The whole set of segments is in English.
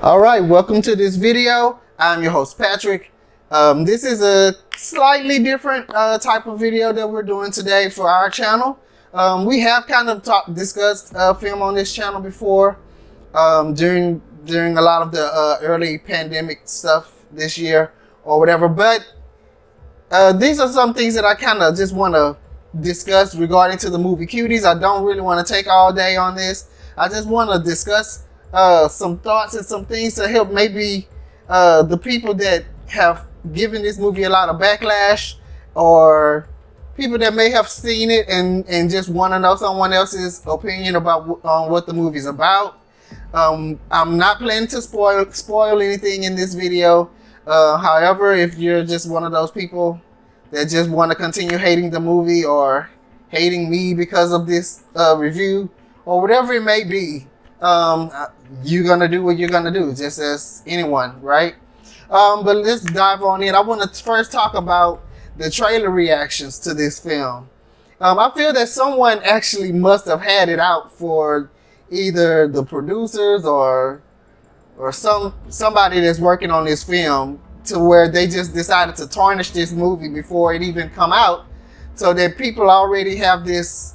All right, welcome to this video. I'm your host, Patrick. This is a slightly different type of video that we're doing today for our channel. We have kind of discussed film on this channel before during a lot of the early pandemic stuff this year or whatever. But these are some things that I kind of just want to discuss regarding to the movie Cuties. I don't really want to take all day on this. I just want to discuss some thoughts and some things to help maybe the people that have given this movie a lot of backlash, or people that may have seen it and just want to know someone else's opinion about what the movie's about. I'm not planning to spoil anything in this video. However, if you're just one of those people that just want to continue hating the movie or hating me because of this review or whatever it may be, you're gonna do what you're gonna do, just as anyone, right? But let's dive on in. I want to first talk about the trailer reactions to this film. I feel that someone actually must have had it out for either the producers or somebody that's working on this film, to where they just decided to tarnish this movie before it even come out, so that people already have this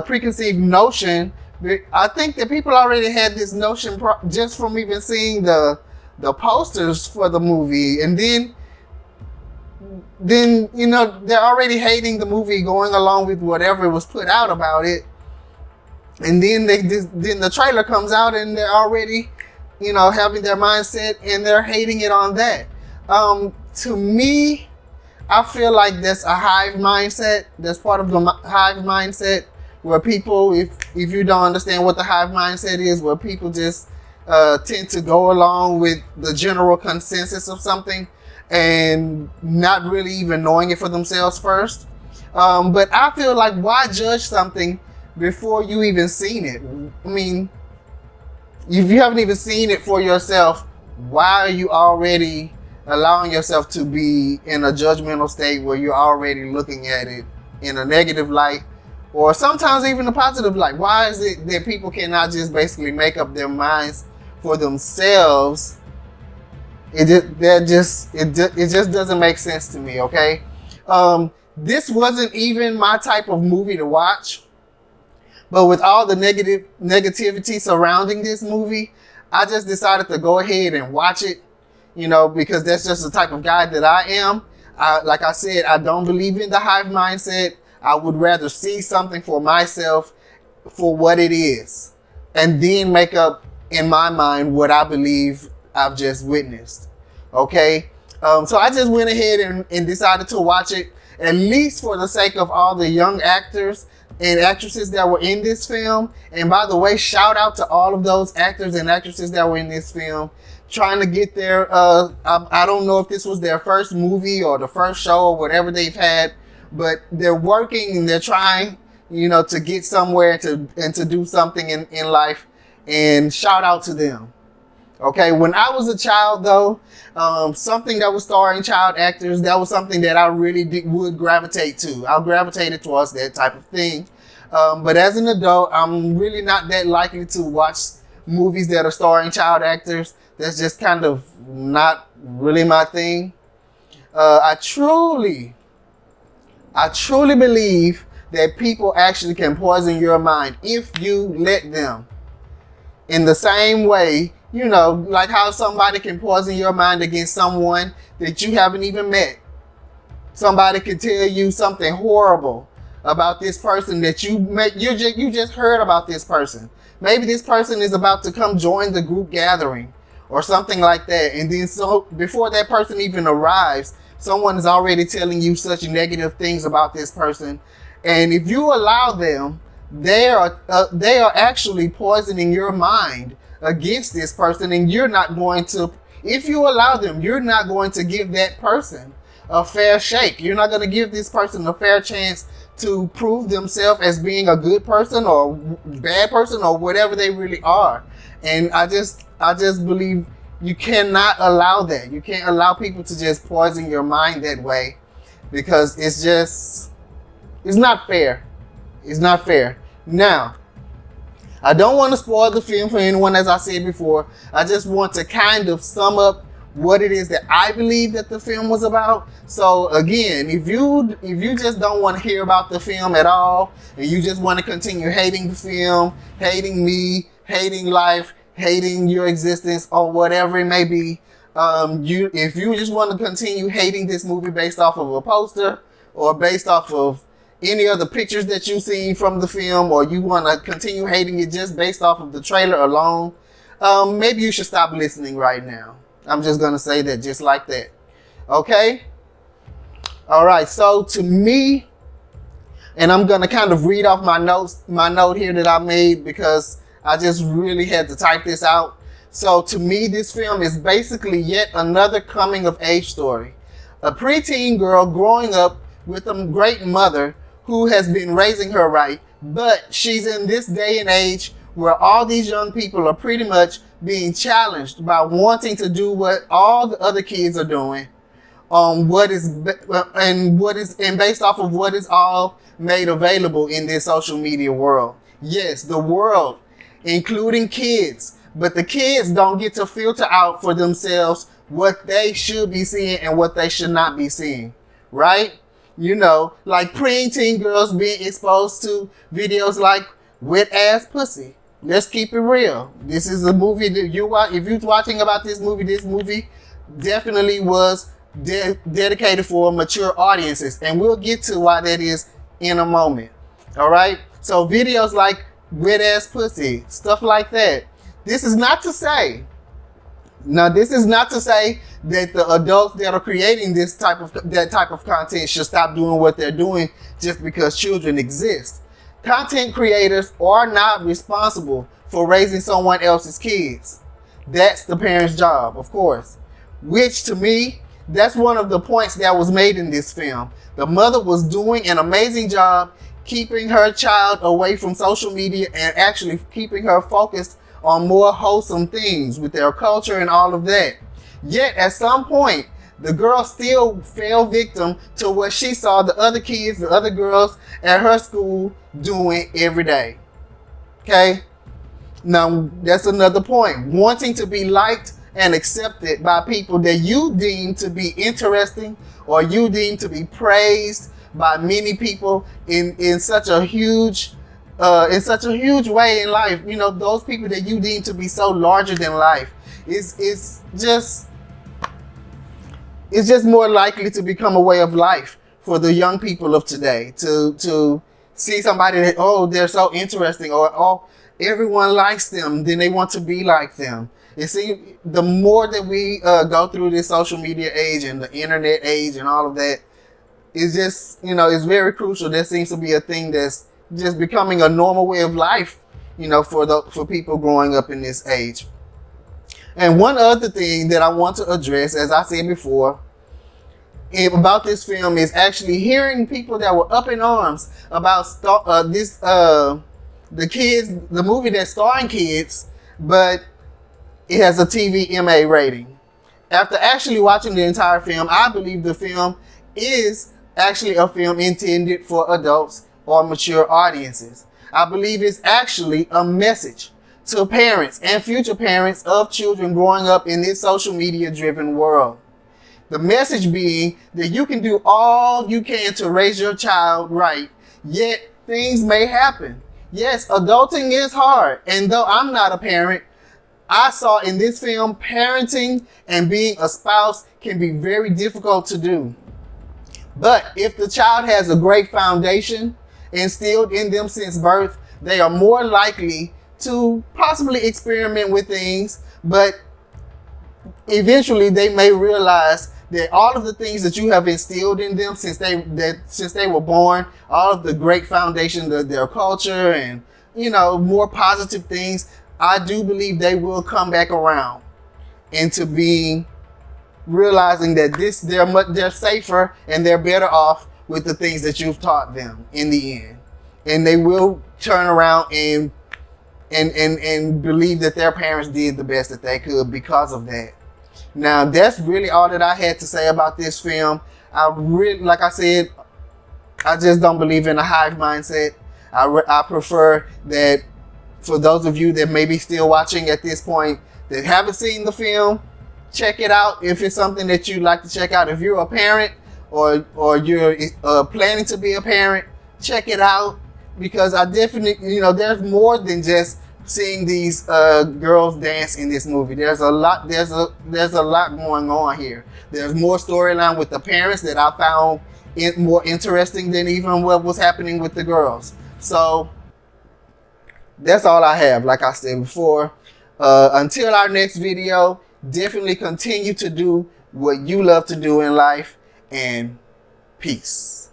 preconceived notion. I think that people already had this notion just from even seeing the posters for the movie, and then you know, they're already hating the movie going along with whatever was put out about it, and then then the trailer comes out and they're already, you know, having their mindset and they're hating it on that. To me, I feel like that's a hive mindset. That's part of the hive mindset, where people, if you don't understand what the hive mindset is, where people just tend to go along with the general consensus of something and not really even knowing it for themselves first. But I feel like, why judge something before you even seen it? I mean, if you haven't even seen it for yourself, why are you already allowing yourself to be in a judgmental state where you're already looking at it in a negative light, or sometimes even a positive light? Why is it that people cannot just basically make up their minds for themselves? It just doesn't make sense to me, okay? This wasn't even my type of movie to watch, but with all the negativity surrounding this movie, I just decided to go ahead and watch it, you know, because that's just the type of guy that I am. Like I said, I don't believe in the hive mindset. I would rather see something for myself for what it is, and then make up in my mind what I believe I've just witnessed. Okay? So I just went ahead and decided to watch it, at least for the sake of all the young actors and actresses that were in this film. And by the way, shout out to all of those actors and actresses that were in this film, trying to get their, I don't know if this was their first movie or the first show or whatever they've had, but they're working and they're trying, you know, to get somewhere and to do something in life. And shout out to them. Okay, when I was a child, though, something that was starring child actors, that was something that I really would gravitate to. I gravitated towards that type of thing. But as an adult, I'm really not that likely to watch movies that are starring child actors. That's just kind of not really my thing. I truly believe that people actually can poison your mind if you let them. In the same way, you know, like how somebody can poison your mind against someone that you haven't even met. Somebody can tell you something horrible about this person that you just heard about this person. Maybe this person is about to come join the group gathering or something like that, and then so before that person even arrives, someone is already telling you such negative things about this person. And if you allow them, they are actually poisoning your mind against this person. And you're not going to, if you allow them, you're not going to give that person a fair shake. You're not going to give this person a fair chance to prove themselves as being a good person or bad person or whatever they really are. And I just believe you cannot allow that. You can't allow people to just poison your mind that way, because it's not fair. It's not fair. Now, I don't want to spoil the film for anyone, as I said before. I just want to kind of sum up what it is that I believe that the film was about. So again, if you just don't want to hear about the film at all, and you just want to continue hating the film, hating me, hating life, hating your existence, or whatever it may be, if you just want to continue hating this movie based off of a poster or based off of any other pictures that you've seen from the film, or you want to continue hating it just based off of the trailer alone, maybe you should stop listening right now. I'm just going to say that just like that. Okay? All right. So to me, and I'm going to kind of read off my note here that I made because I just really had to type this out. So to me, this film is basically yet another coming of age story. A preteen girl growing up with a great mother who has been raising her right, but she's in this day and age where all these young people are pretty much being challenged by wanting to do what all the other kids are doing, and based off of what is all made available in this social media world. Yes, the world, including kids, but the kids don't get to filter out for themselves what they should be seeing and what they should not be seeing, right? You know, like preteen girls being exposed to videos like wet ass pussy. Let's keep it real. This is a movie that if you're watching about this movie definitely was dedicated for mature audiences. And we'll get to why that is in a moment. All right? So videos like wet ass pussy, stuff like that. This is not to say that the adults that are creating that type of content should stop doing what they're doing just because children exist. Content creators are not responsible for raising someone else's kids. That's the parent's job, of course. Which, to me, that's one of the points that was made in this film. The mother was doing an amazing job keeping her child away from social media and actually keeping her focused on more wholesome things with their culture and all of that. Yet, at some point, the girl still fell victim to what she saw the other kids, the other girls at her school doing every day. Okay? Now, that's another point. Wanting to be liked and accepted by people that you deem to be interesting or you deem to be praised by many people in such a huge way in life. You know, those people that you deem to be so larger than life is just more likely to become a way of life for the young people of today to see somebody that, oh, they're so interesting, or, oh, everyone likes them, then they want to be like them. You see, the more that we go through this social media age and the internet age and all of that, it's just, it's very crucial. There seems to be a thing that's just becoming a normal way of life, for people growing up in this age. And one other thing that I want to address, as I said before, about this film is actually hearing people that were up in arms about the movie that's starring kids, but it has a TVMA rating. After actually watching the entire film, I believe the film is actually a film intended for adults or mature audiences. I believe it's actually a message to parents and future parents of children growing up in this social media driven world. The message being that you can do all you can to raise your child right, yet things may happen. Yes, adulting is hard, and though I'm not a parent, I saw in this film parenting and being a spouse can be very difficult to do. But if the child has a great foundation instilled in them since birth, they are more likely to possibly experiment with things, but eventually they may realize that all of the things that you have instilled in them since they were born, all of the great foundation, their culture and, more positive things, I do believe they will come back around into being, realizing that they're safer and they're better off with the things that you've taught them in the end. And they will turn around and believe that their parents did the best that they could because of that. Now, that's really all that I had to say about this film. Like I said, I just don't believe in a hive mindset. I prefer that For those of you that may be still watching at this point that haven't seen the film, check it out if it's something that you'd like to check out. If you're a parent or you're planning to be a parent, check it out, because I definitely, there's more than just seeing these girls dance in this movie. There's a lot going on here. There's more storyline with the parents that I found more interesting than even what was happening with the girls. So that's all I have. Like I said before, until our next video, definitely continue to do what you love to do in life, and peace.